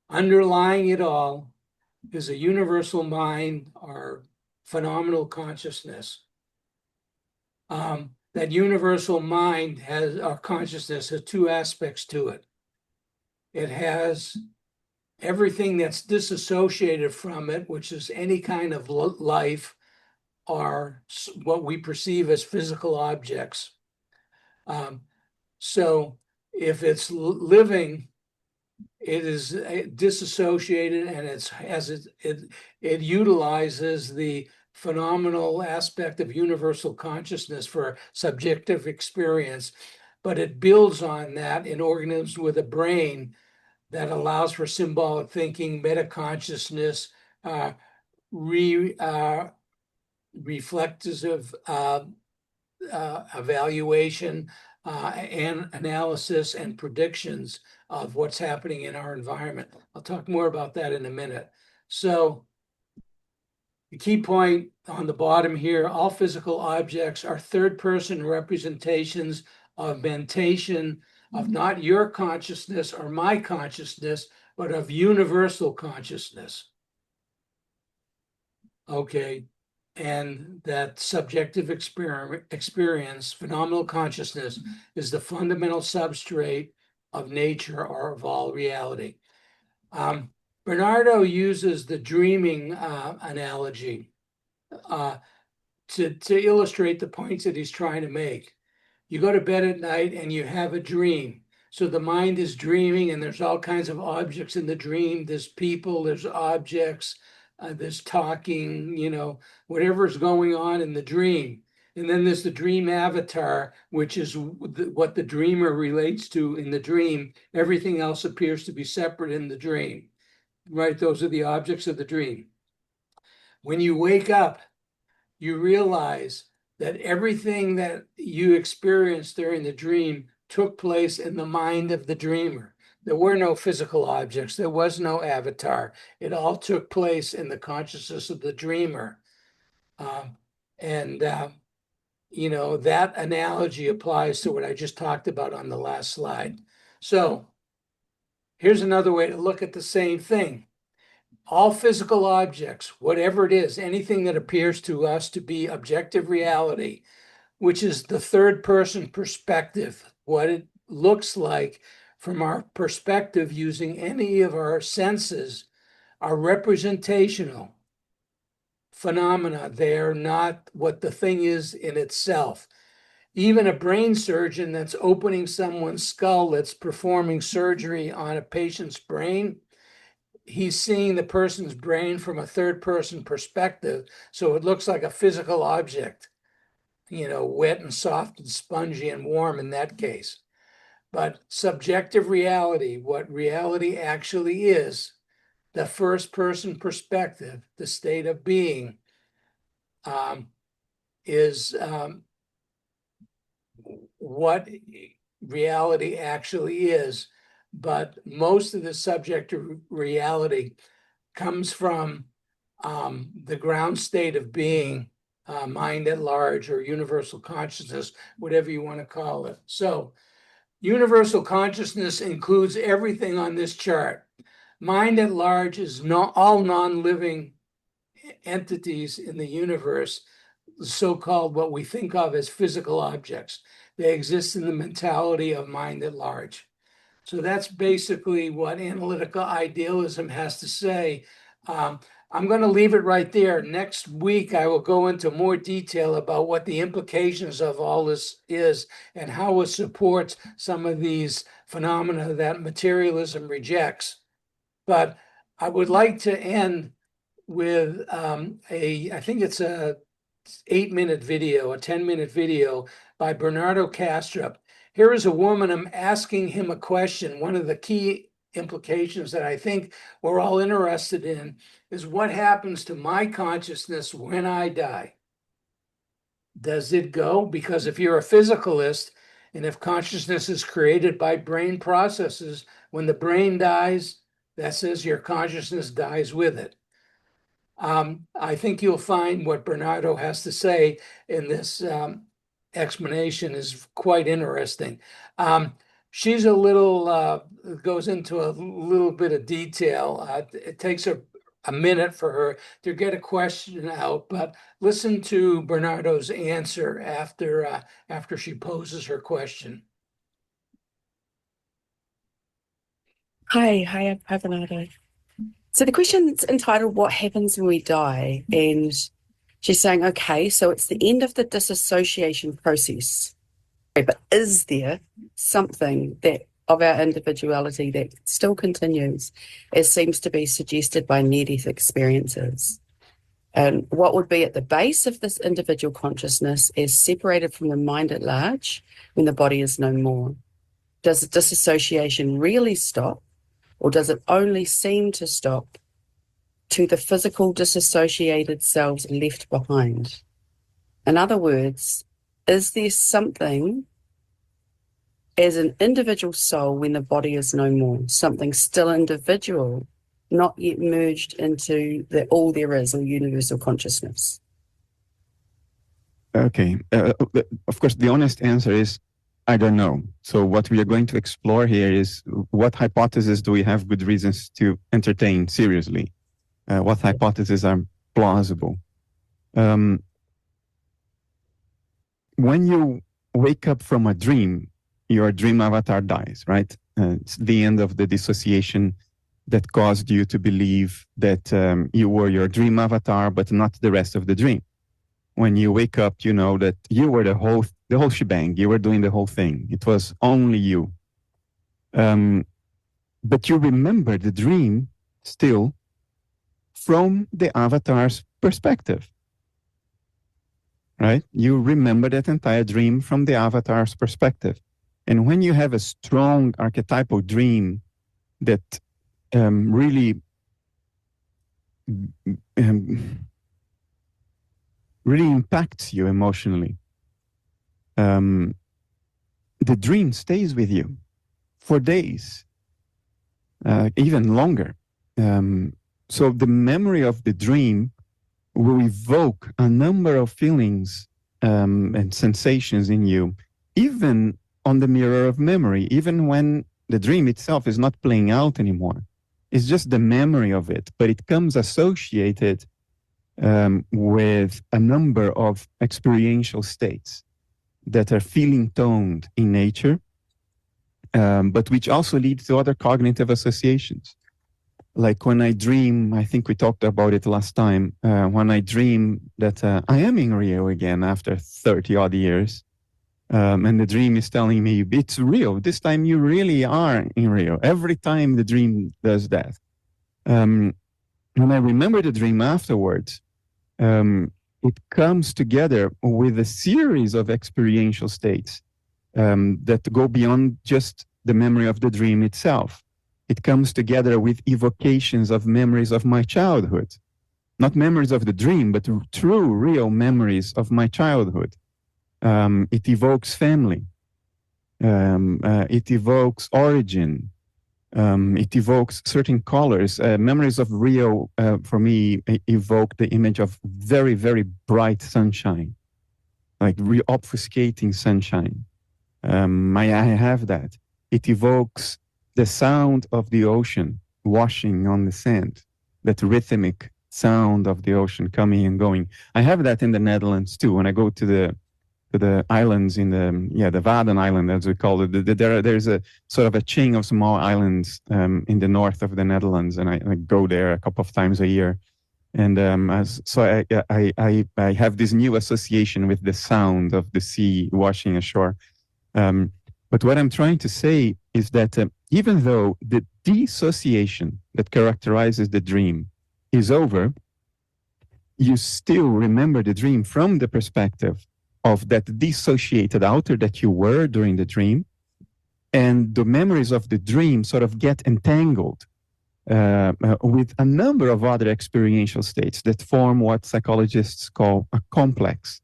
Speaker 1: underlying it all is a universal mind or phenomenal consciousness. That universal mind has, or consciousness has two aspects to it. It has everything that's disassociated from it, which is any kind of life or what we perceive as physical objects. So if it's living, it is disassociated, and it utilizes the phenomenal aspect of universal consciousness for subjective experience, but it builds on that in organisms with a brain that allows for symbolic thinking, metaconsciousness, reflective evaluation, and analysis and predictions of what's happening in our environment. I'll talk more about that in a minute. So the key point on the bottom here, all physical objects are third-person representations of mentation of not your consciousness or my consciousness, but of universal consciousness. Okay, and that subjective experience, phenomenal consciousness, is the fundamental substrate of nature or of all reality. Bernardo uses the dreaming analogy to illustrate the points that he's trying to make. You go to bed at night and you have a dream. So the mind is dreaming, and there's all kinds of objects in the dream. There's people, there's objects, there's talking, whatever's going on in the dream. And then there's the dream avatar, which is what the dreamer relates to in the dream. Everything else appears to be separate in the dream, right? Those are the objects of the dream. When you wake up, you realize that everything that you experienced during the dream took place in the mind of the dreamer. There were no physical objects. There was no avatar. It all took place in the consciousness of the dreamer. That analogy applies to what I just talked about on the last slide. So here's another way to look at the same thing. All physical objects, whatever it is, anything that appears to us to be objective reality, which is the third person perspective, what it looks like from our perspective using any of our senses, are representational phenomena. They're not what the thing is in itself. Even a brain surgeon that's opening someone's skull, that's performing surgery on a patient's brain, he's seeing the person's brain from a third person perspective. So it looks like a physical object, wet and soft and spongy and warm in that case. But subjective reality, what reality actually is, the first person perspective, the state of being, is what reality actually is. But most of the subjective reality comes from the ground state of being, mind at large, or universal consciousness, whatever you want to call it. So universal consciousness includes everything on this chart. Mind at large is all non-living entities in the universe, so-called what we think of as physical objects. They exist in the mentality of mind at large. So that's basically what analytical idealism has to say. I'm going to leave it right there. Next week, I will go into more detail about what the implications of all this is and how it supports some of these phenomena that materialism rejects. But I would like to end with I think it's a 8-minute video, a 10-minute video by Bernardo Kastrup. Here is a woman, I'm asking him a question. One of the key implications that I think we're all interested in is what happens to my consciousness when I die. Does it go? Because if you're a physicalist, and if consciousness is created by brain processes, when the brain dies, that says your consciousness dies with it. I think you'll find what Bernardo has to say in this explanation is quite interesting. She's a little, goes into a little bit of detail. It takes a minute for her to get a question out, but listen to Bernardo's answer after she poses her question.
Speaker 3: Hi, Bernardo. So the question's entitled, What Happens When We Die? And she's saying, okay, so it's the end of the disassociation process. But is there something that of our individuality that still continues, as seems to be suggested by near-death experiences? And what would be at the base of this individual consciousness as separated from the mind at large when the body is no more? Does the disassociation really stop? Or does it only seem to stop to the physical disassociated selves left behind? In other words, is there something as an individual soul when the body is no more, something still individual, not yet merged into the all there is or universal consciousness?
Speaker 4: Okay. Of course, the honest answer is I don't know. So what we are going to explore here is what hypotheses do we have good reasons to entertain seriously? What hypotheses are plausible? When you wake up from a dream, your dream avatar dies, right? It's the end of the dissociation that caused you to believe that you were your dream avatar, but not the rest of the dream. When you wake up, you know that you were the whole shebang. You were doing the whole thing. It was only you. But you remember the dream still from the avatar's perspective, right? You remember that entire dream from the avatar's perspective. And when you have a strong archetypal dream that really impacts you emotionally, the dream stays with you for days, even longer. So the memory of the dream will evoke a number of feelings and sensations in you, even on the mirror of memory, even when the dream itself is not playing out anymore. It's just the memory of it, but it comes associated with a number of experiential states that are feeling toned in nature, but which also lead to other cognitive associations. Like when I dream, I think we talked about it last time, when I dream that I am in Rio again after 30 odd years, and the dream is telling me it's real. This time you really are in Rio. Every time the dream does that. When I remember the dream afterwards, it comes together with a series of experiential states that go beyond just the memory of the dream itself. It comes together with evocations of memories of my childhood. Not memories of the dream, but true, real memories of my childhood. It evokes family. It evokes origin. It evokes certain colors. Memories of Rio, for me, evoke the image of very, very bright sunshine, like obfuscating sunshine. I have that. It evokes the sound of the ocean washing on the sand, that rhythmic sound of the ocean coming and going. I have that in the Netherlands too. When I go to the islands in the Wadden Island, as we call it, there's a sort of a chain of small islands in the north of the Netherlands, and I go there a couple of times a year. And so I have this new association with the sound of the sea washing ashore. But what I'm trying to say is that even though the dissociation that characterizes the dream is over, you still remember the dream from the perspective of that dissociated outer that you were during the dream. And the memories of the dream sort of get entangled with a number of other experiential states that form what psychologists call a complex.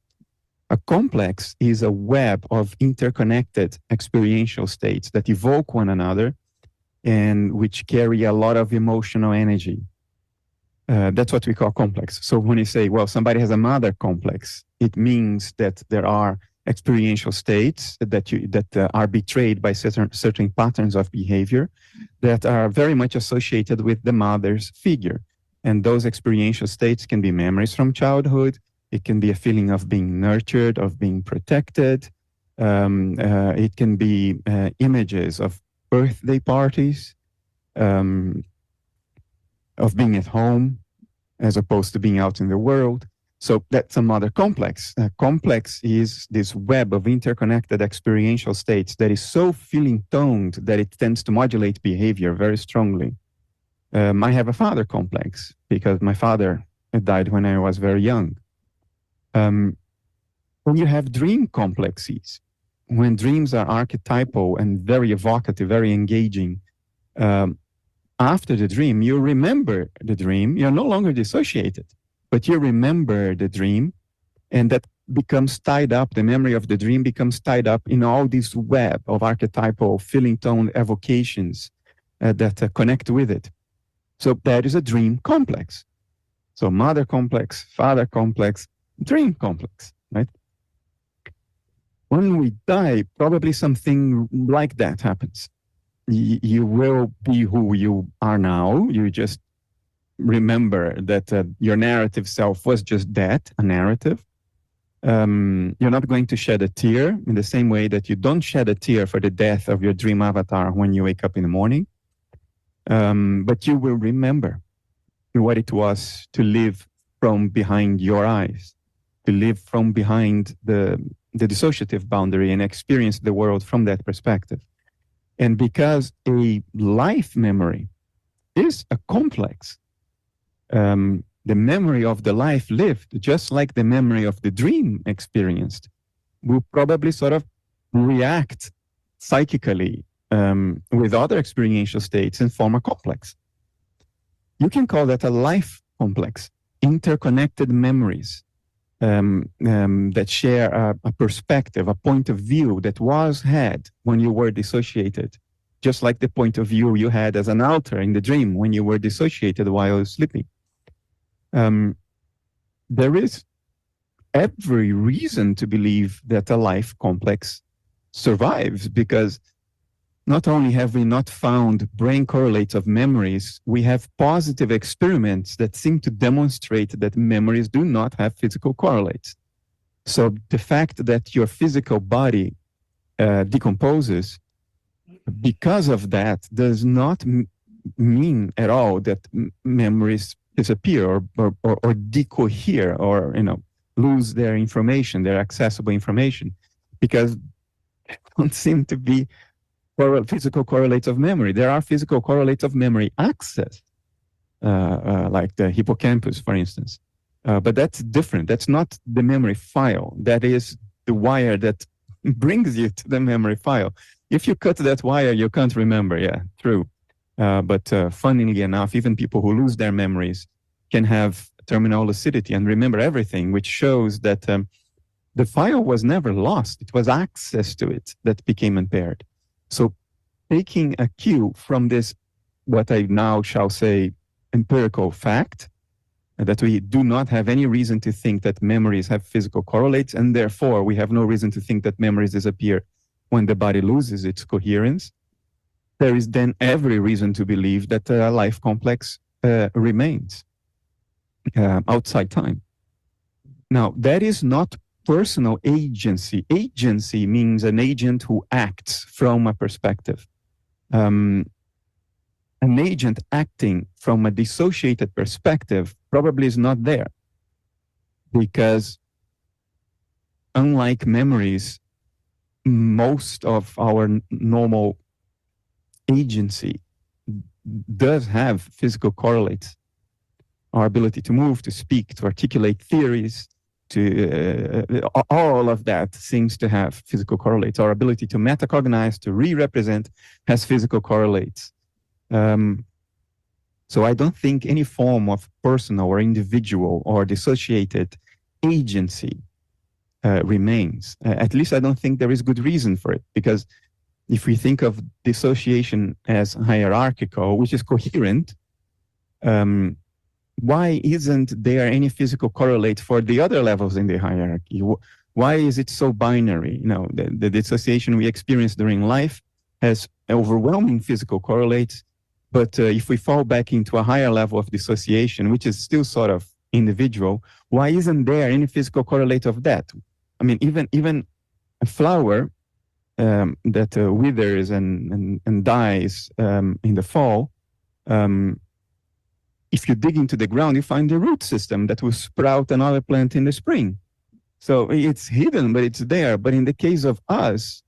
Speaker 4: A complex is a web of interconnected experiential states that evoke one another and which carry a lot of emotional energy. That's what we call complex. So when you say, well, somebody has a mother complex, it means that there are experiential states that are betrayed by certain patterns of behavior that are very much associated with the mother's figure. And those experiential states can be memories from childhood. It can be a feeling of being nurtured, of being protected. It can be images of birthday parties, of being at home as opposed to being out in the world. So that's another complex. Complex is this web of interconnected experiential states that is so feeling toned that it tends to modulate behavior very strongly. I have a father complex because my father died when I was very young. When you have dream complexes, when dreams are archetypal and very evocative, very engaging, after the dream, you remember the dream. You're no longer dissociated, but you remember the dream, and that becomes tied up. The memory of the dream becomes tied up in all this web of archetypal, feeling tone evocations that connect with it. So that is a dream complex. So mother complex, father complex, dream complex, right? When we die, probably something like that happens. You will be who you are now. You just remember that your narrative self was just that, a narrative. You're not going to shed a tear in the same way that you don't shed a tear for the death of your dream avatar when you wake up in the morning. But you will remember what it was to live from behind your eyes, to live from behind the dissociative boundary and experience the world from that perspective. And because a life memory is a complex, the memory of the life lived, just like the memory of the dream experienced, will probably sort of react psychically with other experiential states and form a complex. You can call that a life complex, interconnected memories that share a perspective, a point of view that was had when you were dissociated, just like the point of view you had as an alter in the dream when you were dissociated while sleeping. There is every reason to believe that a life complex survives, because not only have we not found brain correlates of memories, we have positive experiments that seem to demonstrate that memories do not have physical correlates. So the fact that your physical body decomposes because of that does not mean at all that memories disappear or decohere or lose their information, their accessible information, because there don't seem to be physical correlates of memory. There are physical correlates of memory access, like the hippocampus, for instance. But that's different. That's not the memory file. That is the wire that brings you to the memory file. If you cut that wire, you can't remember. Yeah, true. But funnily enough, even people who lose their memories can have terminal lucidity and remember everything, which shows that the file was never lost. It was access to it that became impaired. So taking a cue from this, what I now shall say, empirical fact, that we do not have any reason to think that memories have physical correlates, and therefore we have no reason to think that memories disappear when the body loses its coherence, there is then every reason to believe that a life complex remains outside time. Now, that is not personal agency. Agency means an agent who acts from a perspective. An agent acting from a dissociated perspective probably is not there, because unlike memories, most of our normal agency does have physical correlates. Our ability to move, to speak, to articulate theories, all of that seems to have physical correlates. Our ability to metacognize, to re-represent, has physical correlates. So I don't think any form of personal or individual or dissociated agency remains. At least I don't think there is good reason for it, because if we think of dissociation as hierarchical, which is coherent, why isn't there any physical correlate for the other levels in the hierarchy? Why is it so binary? You know, the dissociation we experience during life has overwhelming physical correlates, but if we fall back into a higher level of dissociation, which is still sort of individual, why isn't there any physical correlate of that? I mean, even a flower that withers and dies in the fall, if you dig into the ground, you find the root system that will sprout another plant in the spring. So it's hidden, but it's there. But in the case of us,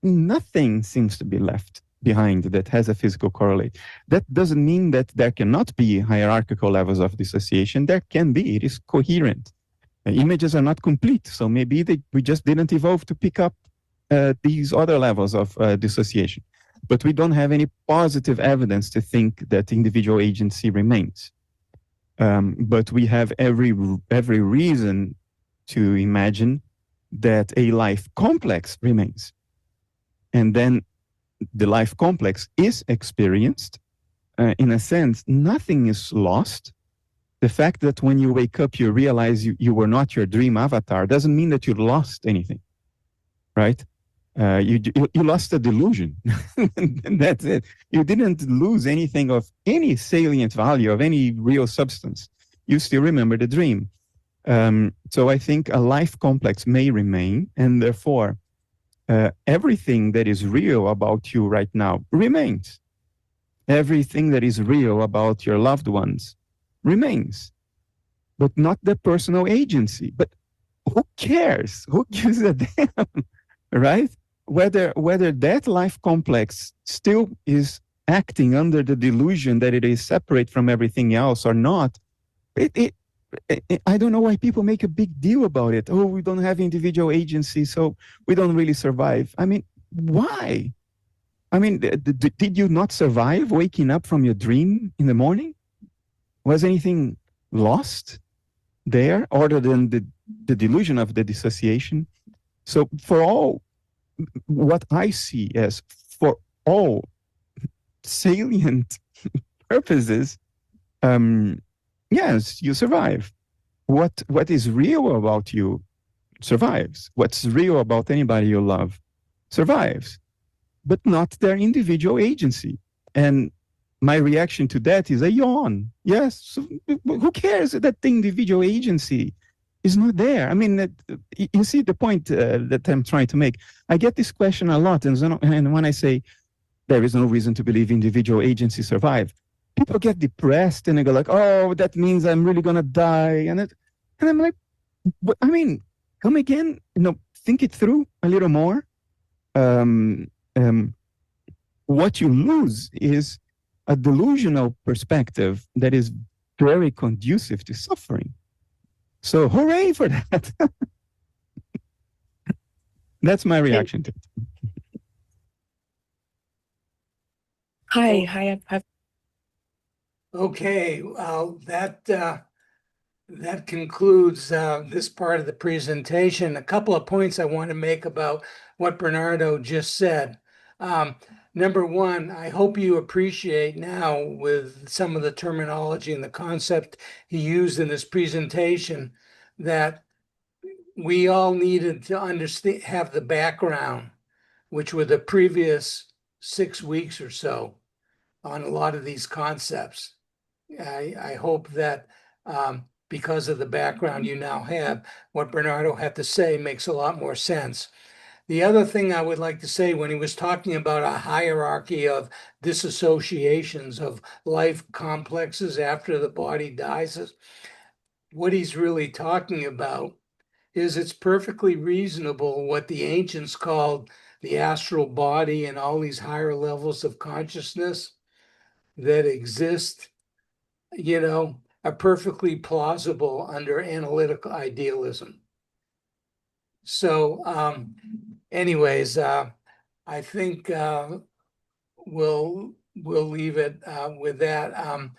Speaker 4: nothing seems to be left behind that has a physical correlate. That doesn't mean that there cannot be hierarchical levels of dissociation. There can be. It is coherent. Images are not complete. So maybe we just didn't evolve to pick up these other levels of dissociation. But we don't have any positive evidence to think that individual agency remains. But we have every reason to imagine that a life complex remains. And then the life complex is experienced. In a sense, nothing is lost. The fact that when you wake up, you realize you were not your dream avatar doesn't mean that you lost anything, right? You lost a delusion, and that's it. You didn't lose anything of any salient value, of any real substance. You still remember the dream. So I think a life complex may remain, and therefore everything that is real about you right now remains. Everything that is real about your loved ones remains, but not the personal agency. But who cares? Who gives a damn, right? Whether that life complex still is acting under the delusion that it is separate from everything else or not, I don't know why people make a big deal about it. Oh, we don't have individual agency, so we don't really survive. I mean, why? I mean, did you not survive waking up from your dream in the morning? Was anything lost there other than the delusion of the dissociation? So for all, what I see as for all salient purposes, yes, you survive. What is real about you survives. What's real about anybody you love survives, but not their individual agency. And my reaction to that is a yawn. Yes, so who cares that the individual agency is not there? I mean, you see the point that I'm trying to make. I get this question a lot, and when I say there is no reason to believe individual agency survive, people get depressed and they go like, "Oh, that means I'm really gonna die," and I'm like, I mean, come again, think it through a little more. What you lose is a delusional perspective that is very conducive to suffering. So hooray for that. That's my reaction to it.
Speaker 3: Hi.
Speaker 1: Okay, that concludes this part of the presentation. A couple of points I want to make about what Bernardo just said. Number one, I hope you appreciate now with some of the terminology and the concept he used in this presentation that we all needed to understand, have the background, which were the previous 6 weeks or so on a lot of these concepts. I hope that because of the background you now have, what Bernardo had to say makes a lot more sense. The other thing I would like to say, when he was talking about a hierarchy of disassociations of life complexes after the body dies, what he's really talking about is it's perfectly reasonable what the ancients called the astral body and all these higher levels of consciousness that exist, are perfectly plausible under analytical idealism. So anyways, I think we'll leave it with that.